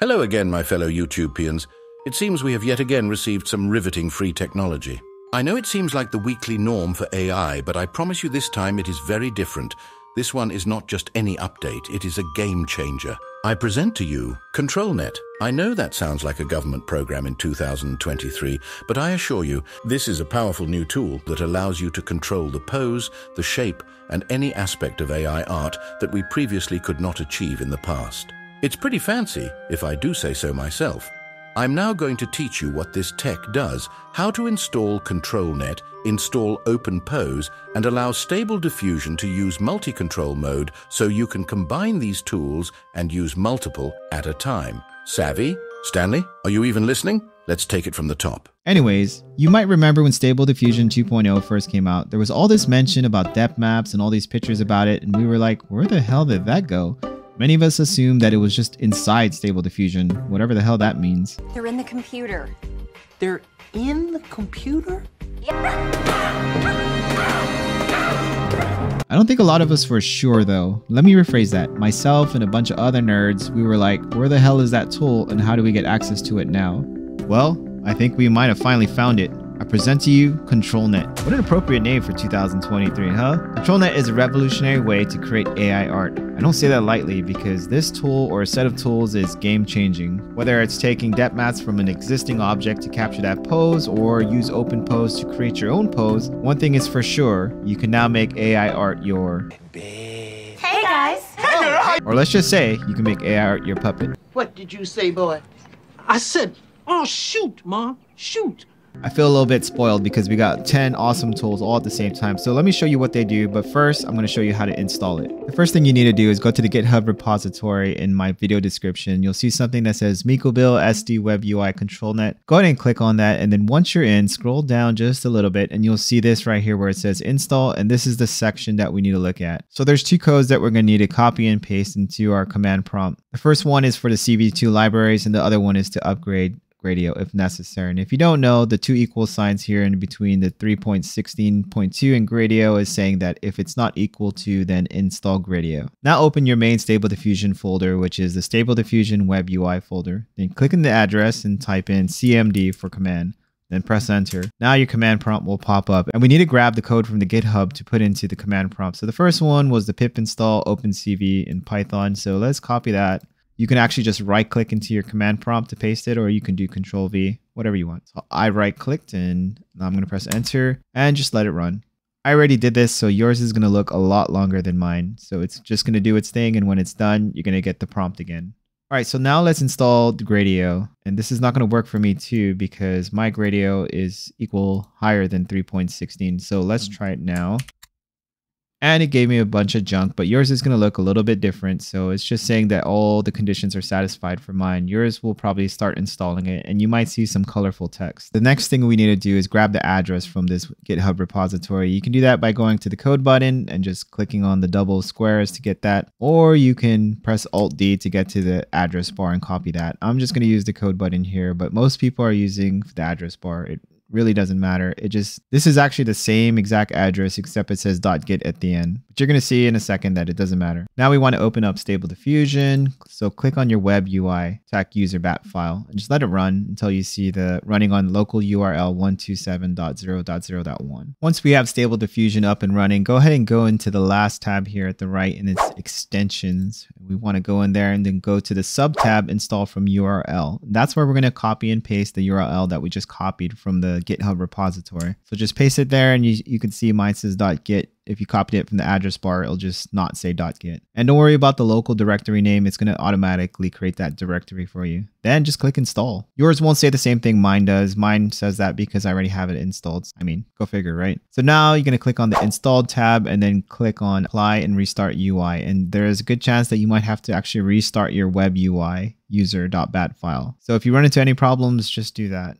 Hello again, my fellow YouTubians. It seems we have yet again received some riveting free technology. I know it seems like the weekly norm for AI, but I promise you this time it is very different. This one is not just any update, it is a game changer. I present to you ControlNet. I know that sounds like a government program in 2023, but I assure you, this is a powerful new tool that allows you to control the pose, the shape, and any aspect of AI art that we previously could not achieve in the past. It's pretty fancy, if I do say so myself. I'm now going to teach you what this tech does, how to install ControlNet, install OpenPose, and allow Stable Diffusion to use multi-control mode so you can combine these tools and use multiple at a time. Savvy? Stanley, are you even listening? Let's take it from the top. Anyways, you might remember when Stable Diffusion 2.0 first came out, there was all this mention about depth maps and all these pictures about it, and we were like, where the hell did that go? Many of us assumed that it was just inside Stable Diffusion, whatever the hell that means. They're in the computer. They're in the computer? I don't think a lot of us were sure though. Let me rephrase that. Myself and a bunch of other nerds, we were like, where the hell is that tool and how do we get access to it now? Well, I think we might have finally found it. I present to you ControlNet. What an appropriate name for 2023, huh? ControlNet is a revolutionary way to create AI art. I don't say that lightly because this tool or a set of tools is game-changing. Whether it's taking depth maps from an existing object to capture that pose or use OpenPose to create your own pose, one thing is for sure, you can now make AI art your... Hey guys! Or let's just say, you can make AI art your puppet. What did you say, boy? I said, oh, shoot, Mom, shoot. I feel a little bit spoiled because we got 10 awesome tools all at the same time. So let me show you what they do, but first I'm going to show you how to install it. The first thing you need to do is go to the GitHub repository in my video description. You'll see something that says MikoBill SD Web UI ControlNet. Go ahead and click on that, and then once you're in, scroll down just a little bit and you'll see this right here where it says install, and this is the section that we need to look at. So there's two codes that we're going to need to copy and paste into our command prompt. The first one is for the CV2 libraries and the other one is to upgrade radio if necessary. And if you don't know, the two equal signs here in between the 3.16.2 and Gradio is saying that if it's not equal to, then install Gradio. Now open your main Stable Diffusion folder, which is the Stable Diffusion Web UI folder. Then click in the address and type in CMD for command. Then press enter. Now your command prompt will pop up and we need to grab the code from the GitHub to put into the command prompt. So the first one was the pip install OpenCV in Python. So let's copy that. You can actually just right click into your command prompt to paste it, or you can do Control V, whatever you want. So I right clicked and now I'm going to press enter and just let it run. I already did this, so yours is going to look a lot longer than mine. So it's just going to do its thing, and when it's done, you're going to get the prompt again. All right, so now let's install the Gradio. And this is not going to work for me too because my Gradio is higher than 3.16. So let's try it now. And it gave me a bunch of junk, but yours is going to look a little bit different. So it's just saying that all the conditions are satisfied for mine. Yours will probably start installing it and you might see some colorful text. The next thing we need to do is grab the address from this GitHub repository. You can do that by going to the code button and just clicking on the double squares to get that. Or you can press Alt-D to get to the address bar and copy that. I'm just going to use the code button here, but most people are using the address bar. It really doesn't matter. This is actually the same exact address except it says .git at the end. But you're going to see in a second that it doesn't matter. Now we want to open up Stable Diffusion. So click on your web UI tech user bat file and just let it run until you see the running on local URL 127.0.0.1. Once we have Stable Diffusion up and running, go ahead and go into the last tab here at the right and it's extensions. We want to go in there and then go to the sub tab install from URL. That's where we're going to copy and paste the URL that we just copied from the GitHub repository. So just paste it there and you can see mine says .git. If you copied it from the address bar, it'll just not say .git. And don't worry about the local directory name. It's going to automatically create that directory for you. Then just click install. Yours won't say the same thing mine does. Mine says that because I already have it installed. I mean, go figure, right? So now you're going to click on the installed tab and then click on apply and restart UI. And there is a good chance that you might have to actually restart your web UI user.bat file. So if you run into any problems, just do that.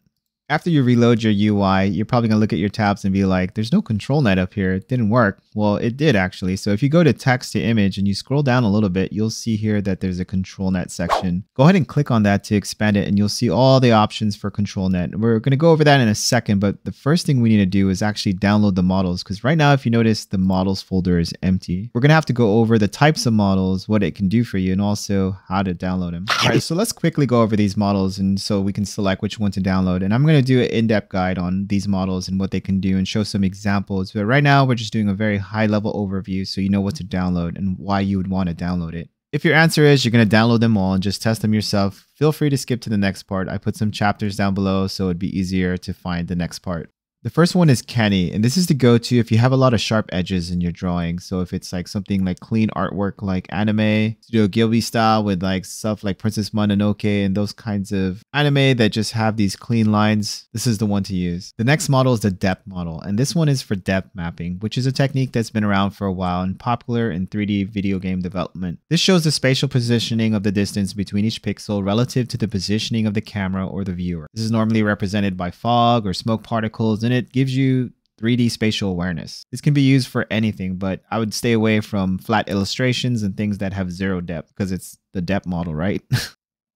After you reload your UI, you're probably gonna look at your tabs and be like, there's no control net up here. It didn't work. Well, it did actually. So if you go to text to image and you scroll down a little bit, you'll see here that there's a control net section. Go ahead and click on that to expand it and you'll see all the options for control net. We're gonna go over that in a second, but the first thing we need to do is actually download the models, because right now, if you notice, the models folder is empty. We're gonna have to go over the types of models, what it can do for you, and also how to download them. All right, so let's quickly go over these models and so we can select which one to download. And I'm gonna do an in-depth guide on these models and what they can do and show some examples. But right now, we're just doing a very high-level overview so you know what to download and why you would want to download it. If your answer is you're going to download them all and just test them yourself, feel free to skip to the next part. I put some chapters down below so it'd be easier to find the next part. The first one is Canny, and this is the go-to if you have a lot of sharp edges in your drawing. So if it's like something like clean artwork like anime, Studio Ghibli style with like stuff like Princess Mononoke and those kinds of anime that just have these clean lines, this is the one to use. The next model is the depth model, and this one is for depth mapping, which is a technique that's been around for a while and popular in 3D video game development. This shows the spatial positioning of the distance between each pixel relative to the positioning of the camera or the viewer. This is normally represented by fog or smoke particles, and it gives you 3D spatial awareness. This can be used for anything, but I would stay away from flat illustrations and things that have zero depth because it's the depth model, right?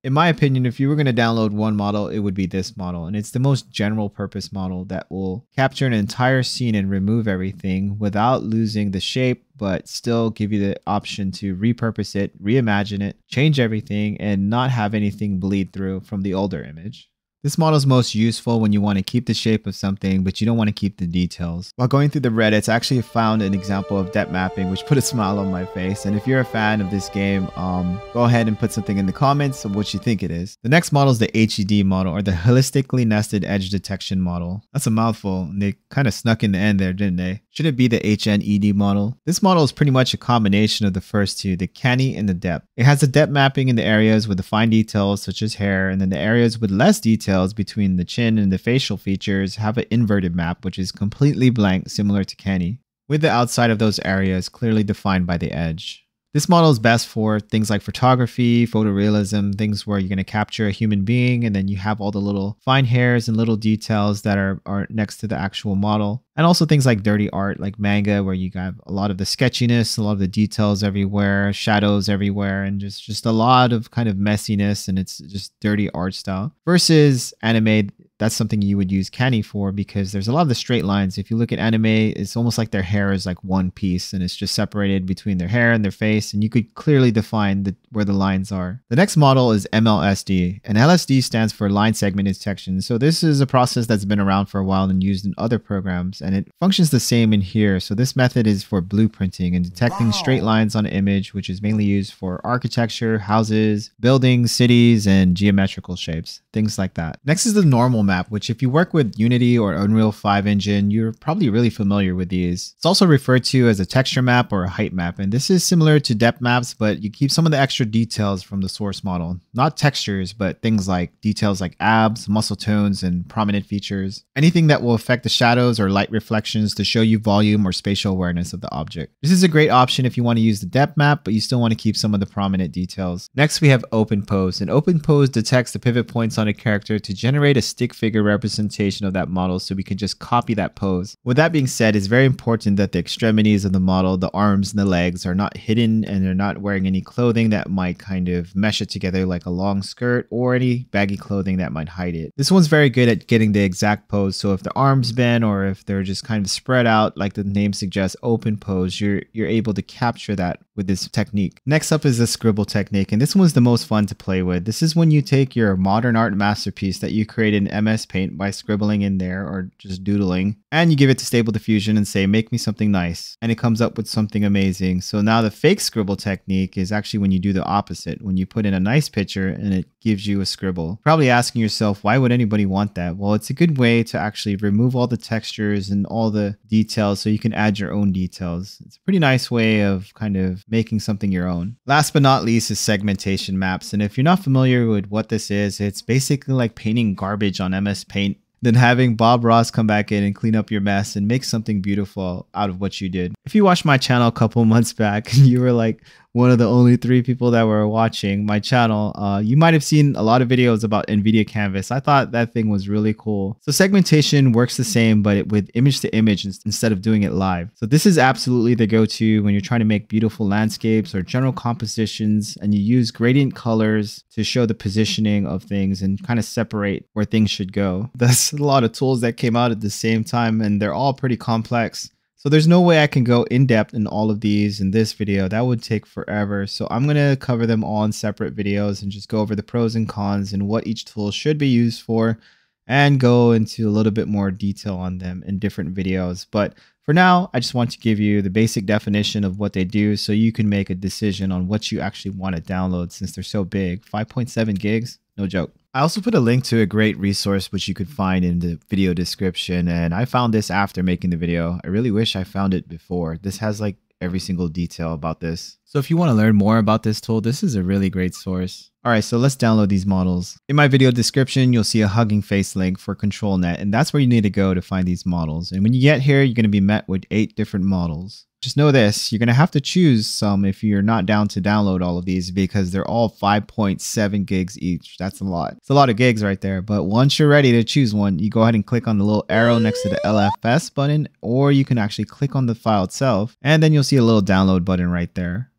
In my opinion, if you were going to download one model, it would be this model. And it's the most general purpose model that will capture an entire scene and remove everything without losing the shape, but still give you the option to repurpose it, reimagine it, change everything, and not have anything bleed through from the older image. This model is most useful when you want to keep the shape of something, but you don't want to keep the details. While going through the Reddits, I actually found an example of depth mapping, which put a smile on my face. And if you're a fan of this game, go ahead and put something in the comments of what you think it is. The next model is the HED model, or the Holistically Nested Edge Detection model. That's a mouthful, and they kind of snuck in the end there, didn't they? Should it be the HNED model? This model is pretty much a combination of the first two, the Canny and the depth. It has the depth mapping in the areas with the fine details, such as hair, and then the areas with less details between the chin and the facial features have an inverted map, which is completely blank, similar to Canny, with the outside of those areas clearly defined by the edge. This model is best for things like photography, photorealism, things where you're going to capture a human being and then you have all the little fine hairs and little details that are next to the actual model. And also things like dirty art, like manga, where you have a lot of the sketchiness, a lot of the details everywhere, shadows everywhere, and just a lot of kind of messiness, and it's just dirty art style. Versus anime, that's something you would use Canny for because there's a lot of the straight lines. If you look at anime, it's almost like their hair is like one piece and it's just separated between their hair and their face, and you could clearly define where the lines are. The next model is MLSD, and LSD stands for line segment detection. So this is a process that's been around for a while and used in other programs, and it functions the same in here. So this method is for blueprinting and detecting straight lines on an image, which is mainly used for architecture, houses, buildings, cities, and geometrical shapes, things like that. Next is the normal map, which if you work with Unity or Unreal 5 engine, you're probably really familiar with these. It's also referred to as a texture map or a height map, and this is similar to depth maps, but you keep some of the extra details from the source model. Not textures, but things like details like abs, muscle tones, and prominent features. Anything that will affect the shadows or light reflections to show you volume or spatial awareness of the object. This is a great option if you want to use the depth map, but you still want to keep some of the prominent details. Next, we have OpenPose, and OpenPose detects the pivot points on a character to generate a stick figure representation of that model, so we can just copy that pose. With that being said, it's very important that the extremities of the model, the arms and the legs, are not hidden and they're not wearing any clothing that might kind of mesh it together like a long skirt, or any baggy clothing that might hide it. This one's very good at getting the exact pose, so if the arms bend or if they're just kind of spread out like the name suggests, OpenPose, you're able to capture that with this technique. Next up is the Scribble technique, and this one's the most fun to play with. This is when you take your modern art masterpiece that you created in MS Paint by scribbling in there or just doodling, and you give it to Stable Diffusion and say, make me something nice, and it comes up with something amazing. So now the fake scribble technique is actually when you do the opposite, when you put in a nice picture and it gives you a scribble. Probably asking yourself, why would anybody want that? Well, it's a good way to actually remove all the textures and all the details so you can add your own details. It's a pretty nice way of kind of making something your own. Last but not least is segmentation maps. And if you're not familiar with what this is, it's basically like painting garbage on MS Paint, then having Bob Ross come back in and clean up your mess and make something beautiful out of what you did. If you watched my channel a couple months back and you were like, one of the only 3 people that were watching my channel, you might have seen a lot of videos about Nvidia Canvas. I thought that thing was really cool. So segmentation works the same, but with image to image instead of doing it live. So this is absolutely the go-to when you're trying to make beautiful landscapes or general compositions, and you use gradient colors to show the positioning of things and kind of separate where things should go. That's a lot of tools that came out at the same time, and they're all pretty complex. So there's no way I can go in depth in all of these in this video. That would take forever. So I'm going to cover them all in separate videos and just go over the pros and cons and what each tool should be used for, and go into a little bit more detail on them in different videos. But for now, I just want to give you the basic definition of what they do so you can make a decision on what you actually want to download, since they're so big. 5.7 gigs, no joke. I also put a link to a great resource which you could find in the video description, and I found this after making the video. I really wish I found it before. This has like every single detail about this. So if you want to learn more about this tool, this is a really great source. Alright, so let's download these models. In my video description, you'll see a Hugging Face link for ControlNet, and that's where you need to go to find these models. And when you get here, you're going to be met with 8 different models. Just know this, you're going to have to choose some if you're not down to download all of these, because they're all 5.7 gigs each. That's a lot. It's a lot of gigs right there. But once you're ready to choose one, you go ahead and click on the little arrow next to the LFS button, or you can actually click on the file itself, and then you'll see a little download button right there.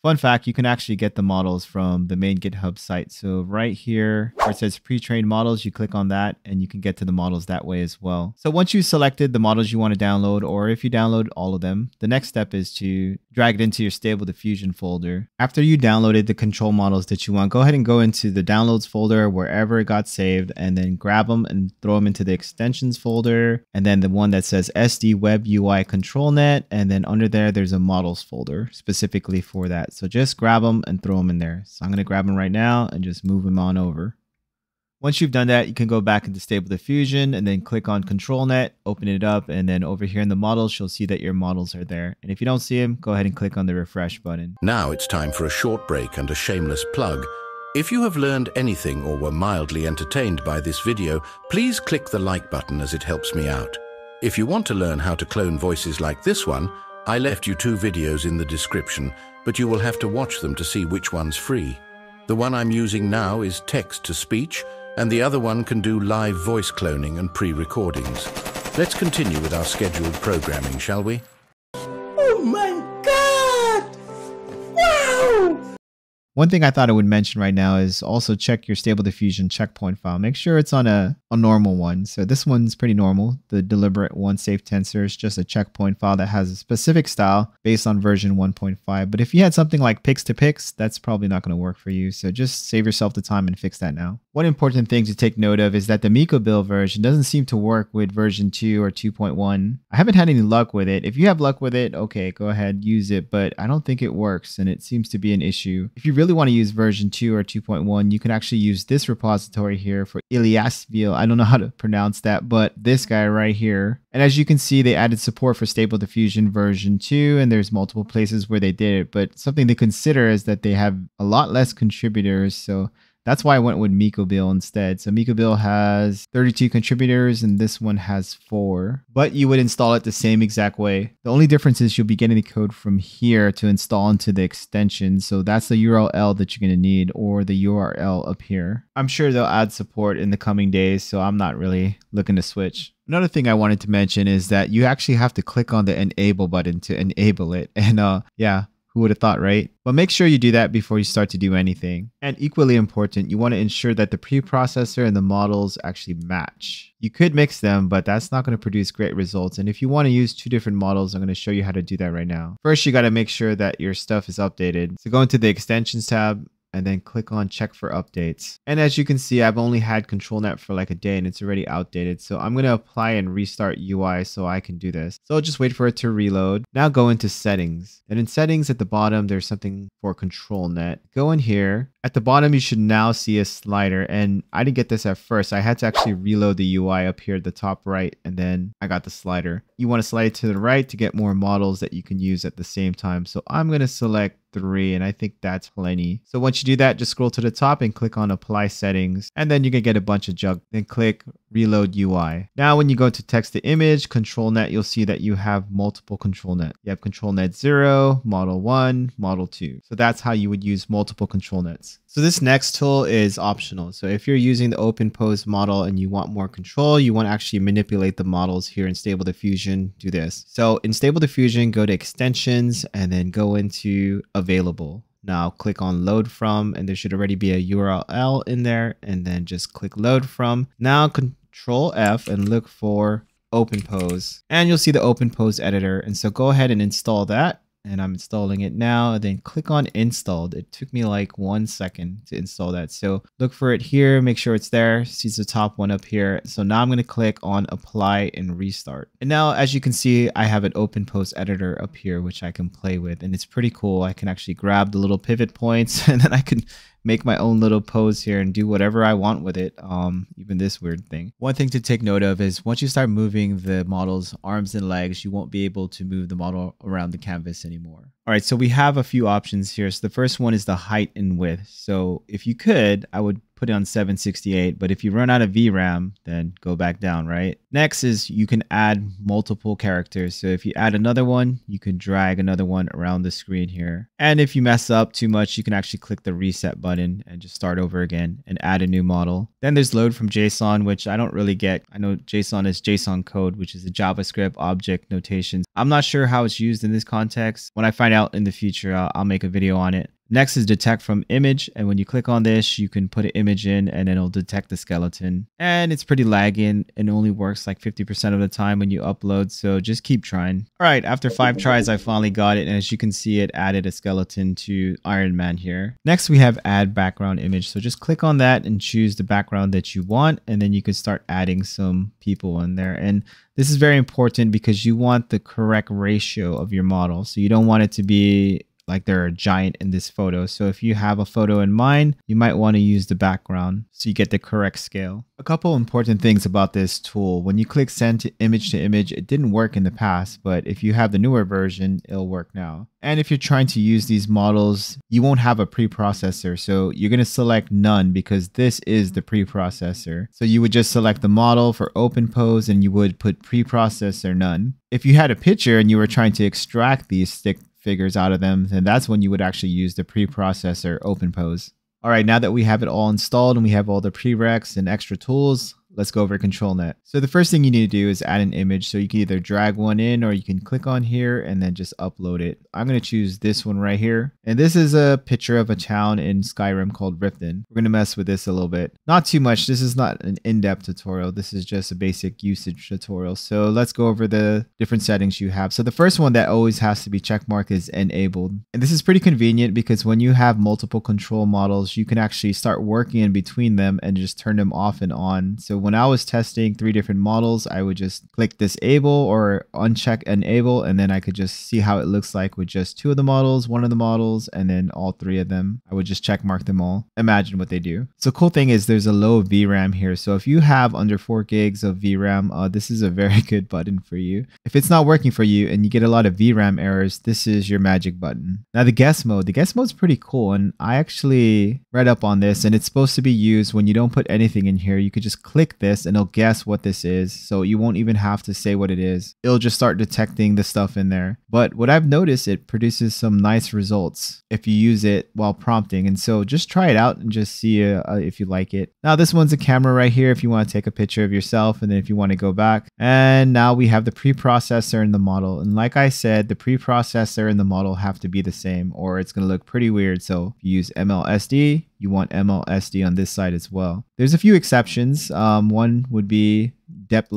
Fun fact, you can actually get the models from the main GitHub site. So right here where it says pre-trained models, you click on that and you can get to the models that way as well. So once you've selected the models you want to download, or if you download all of them, the next step is to drag it into your Stable Diffusion folder. After you downloaded the control models that you want, go ahead and go into the downloads folder wherever it got saved, and then grab them and throw them into the extensions folder, and then the one that says SD Web UI ControlNet, and then under there there's a models folder specifically for that. So just grab them and throw them in there. So I'm going to grab them right now and just move them on over. Once you've done that, you can go back into Stable Diffusion and then click on ControlNet, open it up, and then over here in the models, you'll see that your models are there. And if you don't see them, go ahead and click on the refresh button. Now it's time for a short break and a shameless plug. If you have learned anything or were mildly entertained by this video, please click the like button as it helps me out. If you want to learn how to clone voices like this one, I left you 2 videos in the description, but you will have to watch them to see which one's free. The one I'm using now is text-to-speech, and the other one can do live voice cloning and pre-recordings. Let's continue with our scheduled programming, shall we? Oh my God! Wow! One thing I thought I would mention right now is also check your Stable Diffusion checkpoint file. Make sure it's on a normal one. So this one's pretty normal. The deliberate one safe tensor is just a checkpoint file that has a specific style based on version 1.5. But if you had something like pix to pix, that's probably not going to work for you. So just save yourself the time and fix that now. One important thing to take note of is that the MikoBuild version doesn't seem to work with version 2 or 2.1. I haven't had any luck with it. If you have luck with it, okay, go ahead, use it. But I don't think it works, and it seems to be an issue. If you really want to use version 2 or 2.1, you can actually use this repository here for Ilyasville. I don't know how to pronounce that, but this guy right here. And as you can see, they added support for Stable Diffusion version 2, and there's multiple places where they did it. But something to consider is that they have a lot less contributors. So that's why I went with MikoBuild instead. So MikoBuild has 32 contributors and this one has 4. But you would install it the same exact way. The only difference is you'll be getting the code from here to install into the extension. So that's the URL that you're going to need, or the URL up here. I'm sure they'll add support in the coming days, so I'm not really looking to switch. Another thing I wanted to mention is that you actually have to click on the enable button to enable it. And yeah. Who would have thought, right? But make sure you do that before you start to do anything. And equally important, you want to ensure that the preprocessor and the models actually match. You could mix them, but that's not going to produce great results. And if you want to use 2 different models, I'm going to show you how to do that right now. First, you got to make sure that your stuff is updated. So go into the extensions tab and then click on check for updates. And as you can see, I've only had ControlNet for like a day and it's already outdated. So I'm going to apply and restart UI so I can do this. So I'll just wait for it to reload. Now go into settings. And in settings at the bottom, there's something for ControlNet. Go in here. At the bottom, you should now see a slider. And I didn't get this at first. I had to actually reload the UI up here at the top right. And then I got the slider. You want to slide it to the right to get more models that you can use at the same time. So I'm going to select 3, and I think that's plenty. So once you do that, just scroll to the top and click on apply settings, and then you can get a bunch of junk. Then click reload UI. Now, when you go to text to image, control net, you'll see that you have multiple control net. You have control net 0, model 1, model 2. So that's how you would use multiple control nets. So this next tool is optional. So if you're using the OpenPose model and you want more control, you want to actually manipulate the models here in Stable Diffusion, do this. So in Stable Diffusion, go to extensions and then go into available. Now click on load from, and there should already be a URL in there, and then just click load from. Now Control F and look for OpenPose, and you'll see the OpenPose editor. And so go ahead and install that. And I'm installing it now, and then click on installed. It took me like 1 second to install that. So look for it here, make sure it's there. See the top one up here. So now I'm going to click on apply and restart. And now, as you can see, I have an OpenPose editor up here, which I can play with, and it's pretty cool. I can actually grab the little pivot points and then I can make my own little pose here and do whatever I want with it. Even this weird thing. One thing to take note of is once you start moving the model's arms and legs, you won't be able to move the model around the canvas anymore. All right, so we have a few options here. So the first one is the height and width. So if you could, I would put it on 768, but if you run out of VRAM, then go back down, right? Next is you can add multiple characters. So if you add another one, you can drag another one around the screen here. And if you mess up too much, you can actually click the reset button and just start over again and add a new model. Then there's load from JSON, which I don't really get. I know JSON is JSON code, which is a JavaScript object notation. I'm not sure how it's used in this context. When I find out in the future, I'll make a video on it. Next is detect from image, and when you click on this, you can put an image in and then it'll detect the skeleton. And it's pretty laggy and only works like 50% of the time when you upload, so just keep trying. All right, after 5 tries, I finally got it, and as you can see, it added a skeleton to Iron Man here. Next, we have add background image, so just click on that and choose the background that you want, and then you can start adding some people in there. And this is very important because you want the correct ratio of your model, so you don't want it to be like they're a giant in this photo. So if you have a photo in mind, you might want to use the background so you get the correct scale. A couple important things about this tool. When you click send to image, it didn't work in the past, but if you have the newer version, it'll work now. And if you're trying to use these models, you won't have a preprocessor. So you're going to select none because this is the preprocessor. So you would just select the model for OpenPose and you would put preprocessor none. If you had a picture and you were trying to extract these stick figures out of them, then that's when you would actually use the preprocessor OpenPose. All right, now that we have it all installed and we have all the prereqs and extra tools, let's go over control net. So the first thing you need to do is add an image. So you can either drag one in or you can click on here and then just upload it. I'm going to choose this one right here. And this is a picture of a town in Skyrim called Riften. We're going to mess with this a little bit. Not too much. This is not an in-depth tutorial. This is just a basic usage tutorial. So let's go over the different settings you have. So the first one that always has to be checkmarked is enabled. And this is pretty convenient because when you have multiple control models, you can actually start working in between them and just turn them off and on. So when I was testing 3 different models, I would just click disable or uncheck enable, and then I could just see how it looks like with just 2 of the models, 1 of the models, and then all 3 of them. I would just check mark them all. Imagine what they do. So cool thing is there's a low VRAM here. So if you have under 4 gigs of VRAM, this is a very good button for you. If it's not working for you and you get a lot of VRAM errors, this is your magic button. Now the guess mode is pretty cool, and I actually read up on this, and it's supposed to be used when you don't put anything in here. You could just click this and it'll guess what this is, so you won't even have to say what it is. It'll just start detecting the stuff in there. But what I've noticed, it produces some nice results if you use it while prompting, and so just try it out and just see if you like it. Now this one's a camera right here if you want to take a picture of yourself, and then if you want to go back. And now we have the preprocessor and the model, and like I said, the preprocessor and the model have to be the same or it's going to look pretty weird. So if you use MLSD, you want MLSD on this side as well. There's a few exceptions. One would be Depth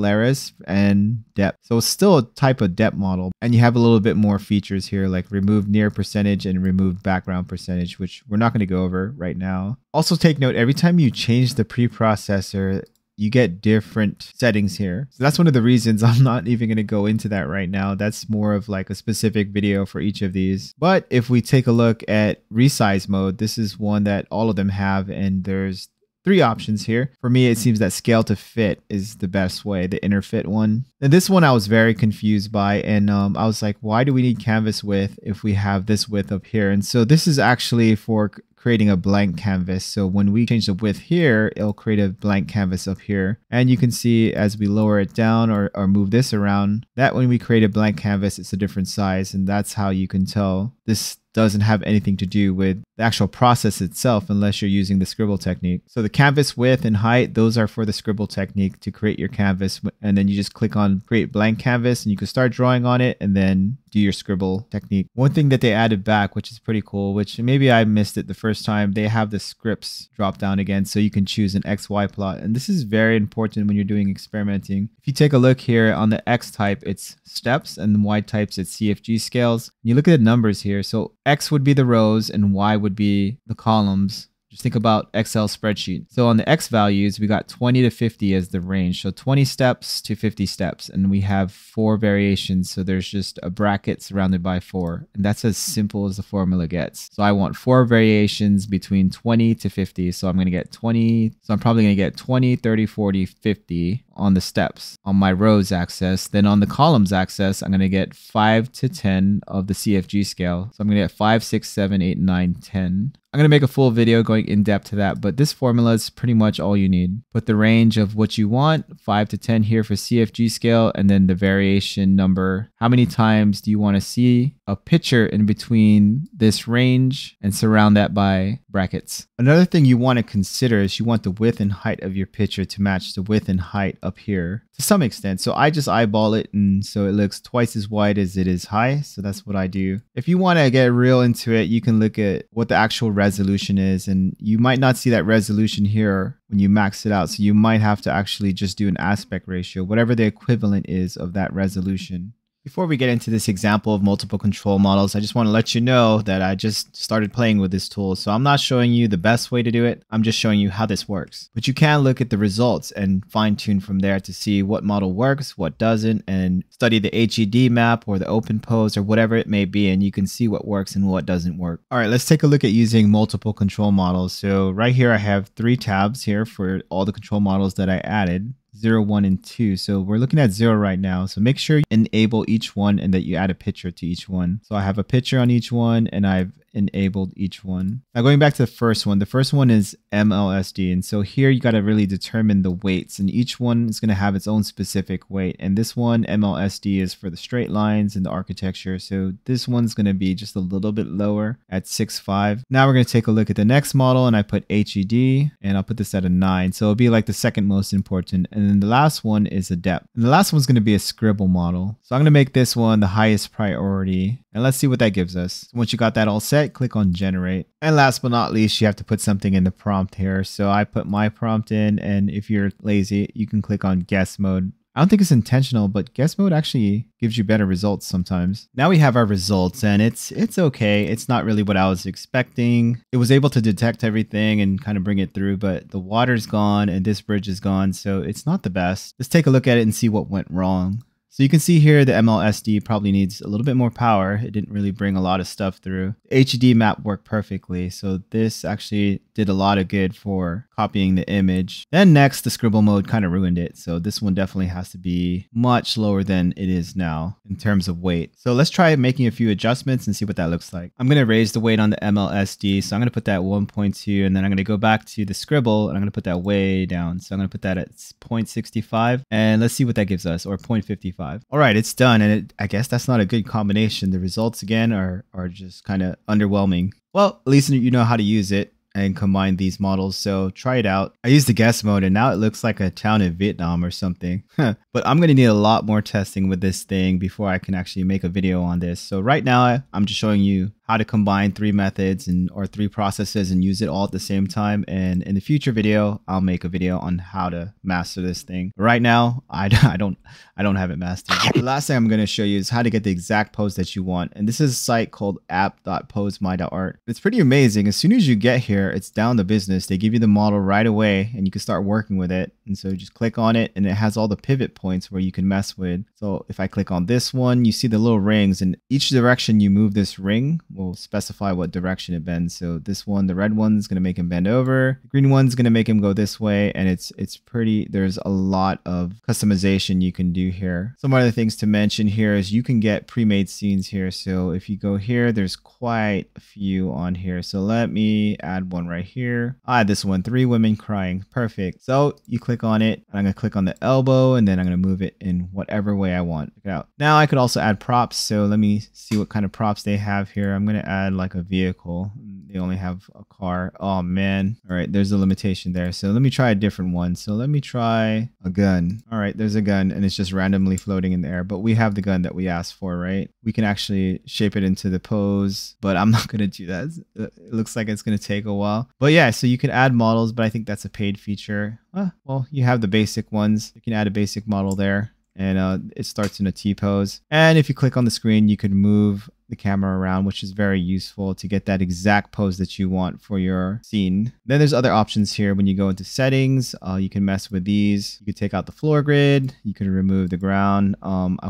and depth. So it's still a type of depth model, and you have a little bit more features here like remove near percentage and remove background percentage, which we're not going to go over right now. Also take note, every time you change the preprocessor, you get different settings here. So that's one of the reasons I'm not even going to go into that right now. That's more of like a specific video for each of these. But if we take a look at resize mode, this is one that all of them have, and there's 3 options here. For me, it seems that scale to fit is the best way, the inner fit one. And this one I was very confused by, and I was like, why do we need canvas width if we have this width up here? And so this is actually for creating a blank canvas. So when we change the width here, it'll create a blank canvas up here. And you can see as we lower it down or move this around, that when we create a blank canvas, it's a different size. And that's how you can tell this doesn't have anything to do with the actual process itself unless you're using the Scribble technique. So the canvas width and height, those are for the Scribble technique to create your canvas. And then you just click on create blank canvas and you can start drawing on it and then do your Scribble technique. One thing that they added back, which is pretty cool, which maybe I missed it the first time, they have the scripts drop down again. So you can choose an XY plot. And this is very important when you're doing experimenting. If you take a look here on the X type, it's steps, and the Y types, it's CFG scales. You look at the numbers here. So X would be the rows and Y would be the columns. Just think about Excel spreadsheet. So on the X values, we got 20 to 50 as the range. So 20 steps to 50 steps. And we have 4 variations. So there's just a bracket surrounded by 4. And that's as simple as the formula gets. So I want 4 variations between 20 to 50. So I'm going to get 20. So I'm probably going to get 20, 30, 40, 50 on the steps on my rows axis. Then on the columns axis, I'm going to get 5 to 10 of the CFG scale. So I'm going to get 5, 6, 7, 8, 9, 10. I'm going to make a full video going in depth to that, but this formula is pretty much all you need. Put the range of what you want, 5 to 10 here for CFG scale, and then the variation number. How many times do you want to see a picture in between this range and surround that by brackets? Another thing you want to consider is you want the width and height of your picture to match the width and height up here to some extent. So I just eyeball it, and so it looks twice as wide as it is high. So that's what I do. If you want to get real into it, you can look at what the actual resolution is, and you might not see that resolution here when you max it out. So you might have to actually just do an aspect ratio, whatever the equivalent is of that resolution. Before we get into this example of multiple control models, I just want to let you know that I just started playing with this tool. So I'm not showing you the best way to do it. I'm just showing you how this works. But you can look at the results and fine tune from there to see what model works, what doesn't, and study the HED map or the OpenPose or whatever it may be, and you can see what works and what doesn't work. All right, let's take a look at using multiple control models. So right here, I have 3 tabs here for all the control models that I added. 0, 1, and 2. So we're looking at 0 right now. So make sure you enable each one and that you add a picture to each one. So I have a picture on each one and I've enabled each one. Now going back to the first one is MLSD. And so here you got to really determine the weights, and each one is going to have its own specific weight. And this one, MLSD, is for the straight lines and the architecture. So this one's going to be just a little bit lower at 6.5. Now we're going to take a look at the next model, and I put HED and I'll put this at a 9. So it'll be like the second most important. And then the last one is a depth. And the last one's going to be a Scribble model. So I'm going to make this one the highest priority. And let's see what that gives us. Once you got that all set, click on generate. And last but not least, you have to put something in the prompt here. So I put my prompt in, and if you're lazy, you can click on guess mode. I don't think it's intentional, but guess mode actually gives you better results sometimes. Now we have our results, and it's okay. It's not really what I was expecting. It was able to detect everything and kind of bring it through, but the water's gone and this bridge is gone, so it's not the best. Let's take a look at it and see what went wrong. So you can see here the MLSD probably needs a little bit more power. It didn't really bring a lot of stuff through. The HED map worked perfectly. So this actually did a lot of good for copying the image. Then next, the Scribble mode kind of ruined it. So this one definitely has to be much lower than it is now in terms of weight. So let's try making a few adjustments and see what that looks like. I'm going to raise the weight on the MLSD. So I'm going to put that 1.2, and then I'm going to go back to the Scribble and I'm going to put that way down. So I'm going to put that at 0.65, and let's see what that gives us, or 0.55. All right, it's done, and I guess that's not a good combination. The results again are just kind of underwhelming. Well, at least you know how to use it and combine these models, so try it out. I used the guess mode, and now it looks like a town in Vietnam or something. But I'm going to need a lot more testing with this thing before I can actually make a video on this. So right now, I'm just showing you how to combine 3 methods or 3 processes and use it all at the same time. And in the future video, I'll make a video on how to master this thing. Right now, I don't have it mastered. The last thing I'm going to show you is how to get the exact pose that you want. And this is a site called app.Posemy.art. It's pretty amazing. As soon as you get here, where it's down the business. They give you the model right away and you can start working with it. And so just click on it and it has all the pivot points where you can mess with. So if I click on this one, you see the little rings, and each direction you move this ring will specify what direction it bends. So this one, the red one, is going to make him bend over. The green one's going to make him go this way. And it's pretty, there's a lot of customization you can do here. Some other things to mention here is you can get pre-made scenes here. So if you go here, there's quite a few on here. So let me add one right here. I add this one, 3 women crying. Perfect. So you click on it. I'm going to click on the elbow and then I'm going to move it in whatever way I want. Check it out. Now I could also add props. So let me see what kind of props they have here. I'm going to add like a vehicle. They only have a car. Oh man. All right. There's a limitation there. So let me try a different one. So let me try a gun. All right. There's a gun and it's just randomly floating in the air, but we have the gun that we asked for, right? We can actually shape it into the pose, but I'm not going to do that. It looks like it's going to take a while, but yeah, so you can add models, but I think that's a paid feature. Well, you have the basic ones. You can add a basic model there and it starts in a T pose. And if you click on the screen, you could move the camera around, which is very useful to get that exact pose that you want for your scene. Then there's other options here. When you go into settings, you can mess with these. You could take out the floor grid. You can remove the ground,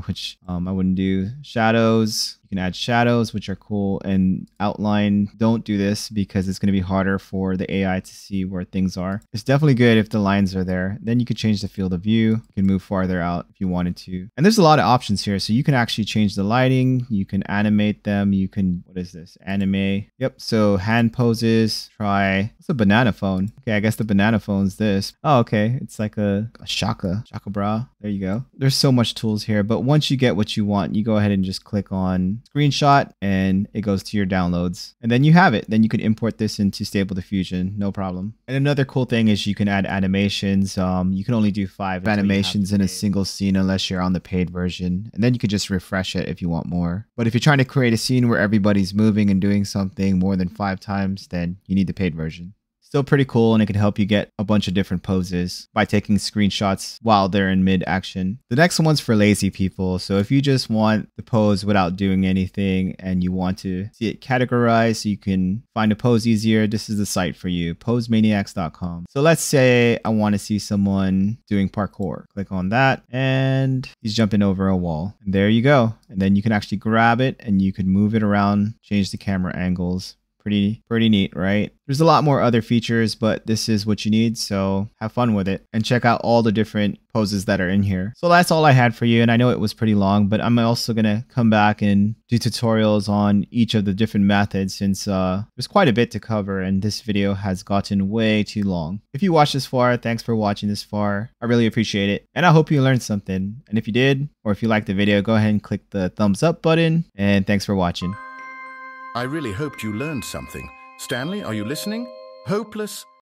which I wouldn't do. Shadows. You can add shadows, which are cool, and outline. Don't do this because it's going to be harder for the AI to see where things are. It's definitely good if the lines are there. Then you could change the field of view. You can move farther out if you wanted to. And there's a lot of options here. So you can actually change the lighting. You can animate them. You can, what is this? Anime. Yep. So hand poses. Try, what's a banana phone? Okay, I guess the banana phone's this. Oh, okay. It's like a shaka bra. There you go. There's so much tools here, but once you get what you want, you go ahead and just click on screenshot and it goes to your downloads. And then you have it. Then you can import this into Stable Diffusion, no problem. And another cool thing is you can add animations. You can only do 5 animations in a single scene unless you're on the paid version. And then you could just refresh it if you want more. But if you're trying to create a scene where everybody's moving and doing something more than 5 times, then you need the paid version. Still pretty cool, and it can help you get a bunch of different poses by taking screenshots while they're in mid action. The next one's for lazy people. So if you just want the pose without doing anything and you want to see it categorized so you can find a pose easier, this is the site for you, Posemaniacs.com. So let's say I want to see someone doing parkour. Click on that and he's jumping over a wall. And there you go. And then you can actually grab it and you can move it around, change the camera angles. Pretty neat, right? There's a lot more other features, but this is what you need. So have fun with it and check out all the different poses that are in here. So that's all I had for you. And I know it was pretty long, but I'm also going to come back and do tutorials on each of the different methods since there's quite a bit to cover and this video has gotten way too long. If you watched this far, thanks for watching this far. I really appreciate it. And I hope you learned something. And if you did, or if you liked the video, go ahead and click the thumbs up button. And thanks for watching. I really hoped you learned something. Stanley, are you listening? Hopeless